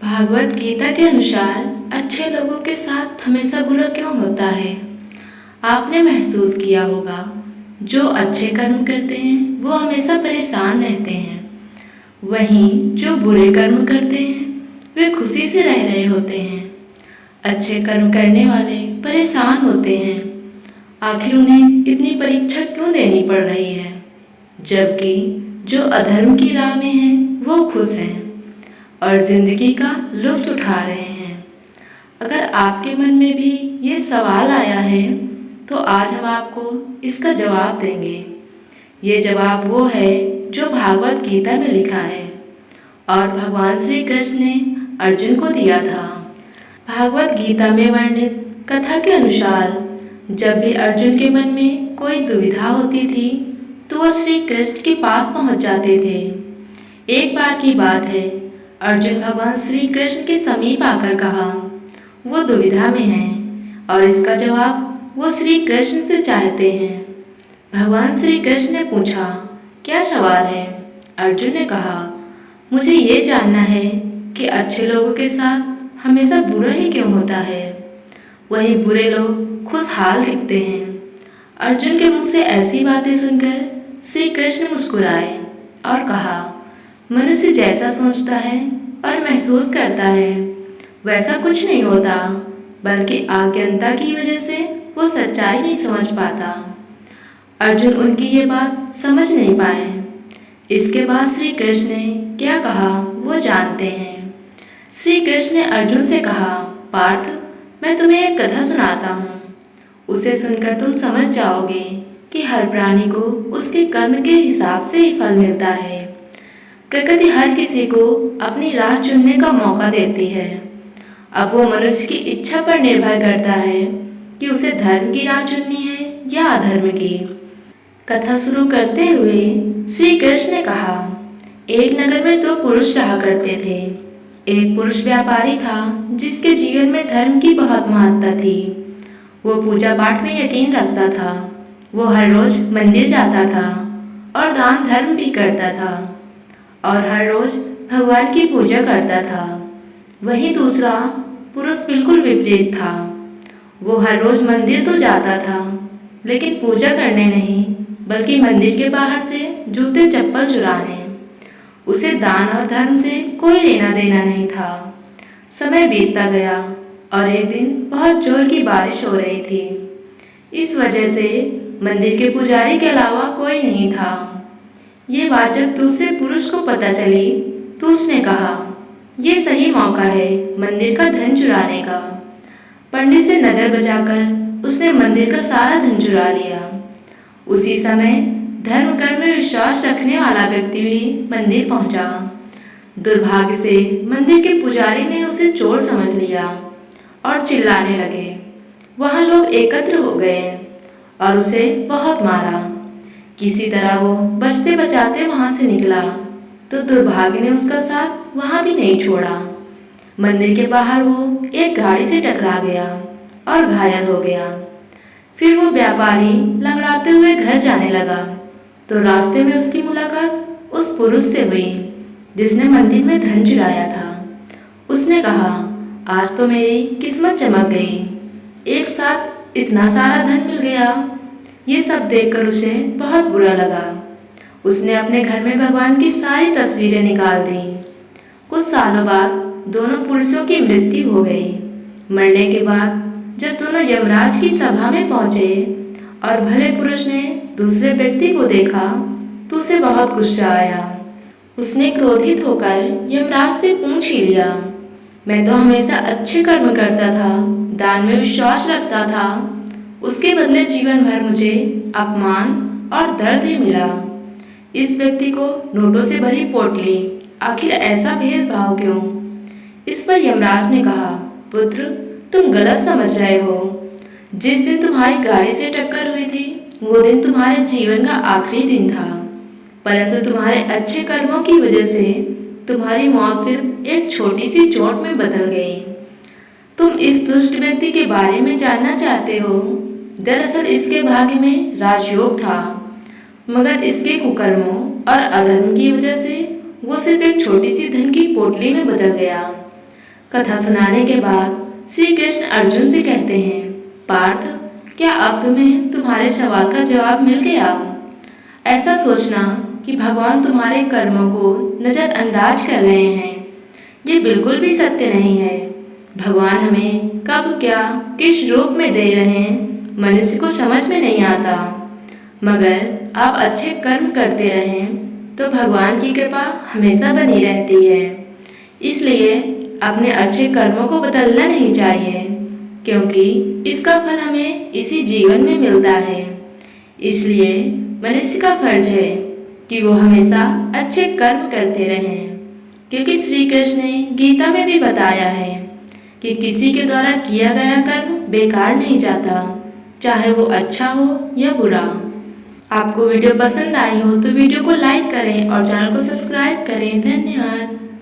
भागवत गीता के अनुसार अच्छे लोगों के साथ हमेशा बुरा क्यों होता है? आपने महसूस किया होगा, जो अच्छे कर्म करते हैं वो हमेशा परेशान रहते हैं, वहीं जो बुरे कर्म करते हैं वे खुशी से रह रहे होते हैं। अच्छे कर्म करने वाले परेशान होते हैं, आखिर उन्हें इतनी परीक्षा क्यों देनी पड़ रही है, जबकि जो अधर्म की राह में हैं वो खुश हैं और जिंदगी का लुत्फ उठा रहे हैं। अगर आपके मन में भी ये सवाल आया है तो आज हम आपको इसका जवाब देंगे। ये जवाब वो है जो भागवत गीता में लिखा है और भगवान श्री कृष्ण ने अर्जुन को दिया था। भागवत गीता में वर्णित कथा के अनुसार जब भी अर्जुन के मन में कोई दुविधा होती थी तो वह श्री कृष्ण के पास पहुंच जाते थे। एक बार की बात है, अर्जुन भगवान श्री कृष्ण के समीप आकर कहा वो दुविधा में हैं और इसका जवाब वो श्री कृष्ण से चाहते हैं। भगवान श्री कृष्ण ने पूछा, क्या सवाल है? अर्जुन ने कहा, मुझे ये जानना है कि अच्छे लोगों के साथ हमेशा बुरा ही क्यों होता है, वही बुरे लोग खुशहाल दिखते हैं। अर्जुन के मुंह से ऐसी बातें सुनकर श्री कृष्ण मुस्कुराए और कहा, मनुष्य जैसा सोचता है और महसूस करता है वैसा कुछ नहीं होता, बल्कि अज्ञानता की वजह से वो सच्चाई नहीं समझ पाता। अर्जुन उनकी ये बात समझ नहीं पाए। इसके बाद श्री कृष्ण ने क्या कहा वो जानते हैं। श्री कृष्ण ने अर्जुन से कहा, पार्थ, मैं तुम्हें एक कथा सुनाता हूँ। उसे सुनकर तुम समझ जाओगे कि हर प्राणी को उसके कर्म के हिसाब से ही फल मिलता है। प्रकृति हर किसी को अपनी राह चुनने का मौका देती है। अब वो मनुष्य की इच्छा पर निर्भर करता है कि उसे धर्म की राह चुननी है या अधर्म की। कथा शुरू करते हुए श्री कृष्ण ने कहा, एक नगर में दो पुरुष रहा करते थे। एक पुरुष व्यापारी था जिसके जीवन में धर्म की बहुत महत्ता थी। वो पूजा पाठ में यकीन रखता था। वो हर रोज मंदिर जाता था और दान धर्म भी करता था और हर रोज भगवान की पूजा करता था। वहीं दूसरा पुरुष बिल्कुल विपरीत था। वो हर रोज मंदिर तो जाता था, लेकिन पूजा करने नहीं, बल्कि मंदिर के बाहर से जूते चप्पल चुराने। उसे दान और धर्म से कोई लेना देना नहीं था। समय बीतता गया और एक दिन बहुत जोर की बारिश हो रही थी। इस वजह से मंदिर के पुजारी के अलावा कोई नहीं था। ये बात जब दूसरे पुरुष को पता चली तो उसने कहा, ये सही मौका है मंदिर का धन चुराने का। पंडित से नजर बचाकर उसने मंदिर का सारा धन चुरा लिया। उसी समय धर्म कर्म में विश्वास रखने वाला व्यक्ति भी मंदिर पहुंचा। दुर्भाग्य से मंदिर के पुजारी ने उसे चोर समझ लिया और चिल्लाने लगे। वहां लोग एकत्र हो गए और उसे बहुत मारा। किसी तरह वो बचते बचाते वहां से निकला तो दुर्भाग्य ने उसका साथ वहां भी नहीं छोड़ा। मंदिर के बाहर वो एक गाड़ी से टकरा गया और घायल हो गया। फिर वो व्यापारी लंगड़ाते हुए घर जाने लगा तो रास्ते में उसकी मुलाकात उस पुरुष से हुई जिसने मंदिर में धन चुराया था। उसने कहा, आज तो मेरी किस्मत चमक गई, एक साथ इतना सारा धन मिल गया। ये सब देखकर उसे बहुत बुरा लगा। उसने अपने घर में भगवान की सारी तस्वीरें निकाल दी। कुछ सालों बाद दोनों पुरुषों की मृत्यु हो गई। मरने के बाद जब दोनों यमराज की सभा में पहुंचे और भले पुरुष ने दूसरे व्यक्ति को देखा तो उसे बहुत गुस्सा आया। उसने क्रोधित होकर यमराज से पूछ ही लिया, मैं तो हमेशा अच्छे कर्म करता था, दान में विश्वास रखता था, उसके बदले जीवन भर मुझे अपमान और दर्द ही मिला। इस व्यक्ति को नोटों से भरी पोटली, आखिर ऐसा भेदभाव क्यों? इस पर यमराज ने कहा, पुत्र, तुम गलत समझ रहे हो। जिस दिन तुम्हारी गाड़ी से टक्कर हुई थी वो दिन तुम्हारे जीवन का आखिरी दिन था, परंतु तुम्हारे अच्छे कर्मों की वजह से तुम्हारी मौत सिर्फ एक छोटी सी चोट में बदल गई। तुम इस दुष्ट व्यक्ति के बारे में जानना चाहते हो? दरअसल इसके भाग्य में राजयोग था, मगर इसके कुकर्मों और अधर्म की वजह से वो सिर्फ एक छोटी सी धन की पोटली में बदल गया। कथा सुनाने के बाद श्री कृष्ण अर्जुन से कहते हैं, पार्थ, क्या अब तुम्हें तुम्हारे सवाल का जवाब मिल गया? ऐसा सोचना कि भगवान तुम्हारे कर्मों को नजरअंदाज कर रहे हैं, ये बिल्कुल भी सत्य नहीं है। भगवान हमें कब क्या किस रूप में दे रहे हैं मनुष्य को समझ में नहीं आता, मगर आप अच्छे कर्म करते रहें तो भगवान की कृपा हमेशा बनी रहती है। इसलिए अपने अच्छे कर्मों को बदलना नहीं चाहिए, क्योंकि इसका फल हमें इसी जीवन में मिलता है। इसलिए मनुष्य का फर्ज है कि वो हमेशा अच्छे कर्म करते रहें, क्योंकि श्री कृष्ण ने गीता में भी बताया है कि किसी के द्वारा किया गया कर्म बेकार नहीं जाता, चाहे वो अच्छा हो या बुरा। आपको वीडियो पसंद आई हो तो वीडियो को लाइक करें और चैनल को सब्सक्राइब करें। धन्यवाद।